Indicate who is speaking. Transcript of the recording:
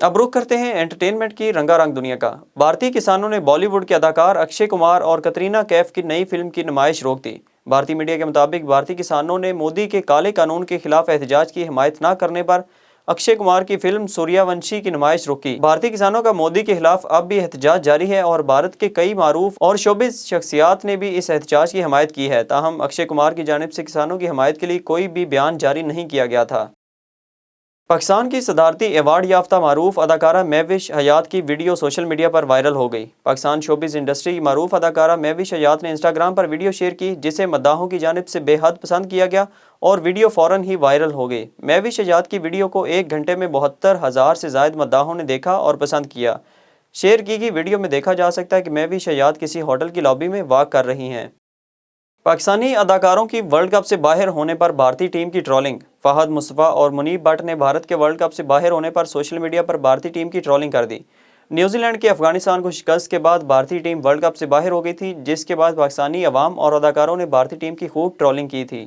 Speaker 1: اب رخ کرتے ہیں انٹرٹینمنٹ کی رنگا رنگ دنیا کا۔ بھارتی کسانوں نے بالی ووڈ کے اداکار اکشے کمار اور کترینہ کیف کی نئی فلم کی نمائش روک دی۔ بھارتی میڈیا کے مطابق بھارتی کسانوں نے مودی کے کالے قانون کے خلاف احتجاج کی حمایت نہ کرنے پر اکشے کمار کی فلم سوریہ ونشی کی نمائش روکی۔ بھارتی کسانوں کا مودی کے خلاف اب بھی احتجاج جاری ہے اور بھارت کے کئی معروف اور شوبز شخصیات نے بھی اس احتجاج کی حمایت کی ہے، تاہم اکشے کمار کی جانب سے کسانوں کی حمایت کے لیے کوئی بھی بیان جاری نہیں کیا گیا تھا۔ پاکستان کی صدارتی ایوارڈ یافتہ معروف اداکارہ مہوش حیات کی ویڈیو سوشل میڈیا پر وائرل ہو گئی۔ پاکستان شوبز انڈسٹری کی معروف اداکارہ مہوش حیات نے انسٹاگرام پر ویڈیو شیئر کی، جسے مداحوں کی جانب سے بے حد پسند کیا گیا اور ویڈیو فوراً ہی وائرل ہو گئی۔ مہوش حیات کی ویڈیو کو 1 گھنٹے میں 72,000 سے زائد مداحوں نے دیکھا اور پسند کیا۔ شیئر کی گئی ویڈیو میں دیکھا جا سکتا ہے کہ مہوش حیات کسی ہوٹل کی لابی میں واک کر رہی ہیں۔ پاکستانی اداکاروں کی ورلڈ کپ سے باہر ہونے پر بھارتی ٹیم کی ٹرولنگ۔ فہد مصطفیٰ اور منیب بٹ نے بھارت کے ورلڈ کپ سے باہر ہونے پر سوشل میڈیا پر بھارتی ٹیم کی ٹرولنگ کر دی۔ نیوزی لینڈ کے افغانستان کو شکست کے بعد بھارتی ٹیم ورلڈ کپ سے باہر ہو گئی تھی، جس کے بعد پاکستانی عوام اور اداکاروں نے بھارتی ٹیم کی خوب ٹرولنگ کی تھی۔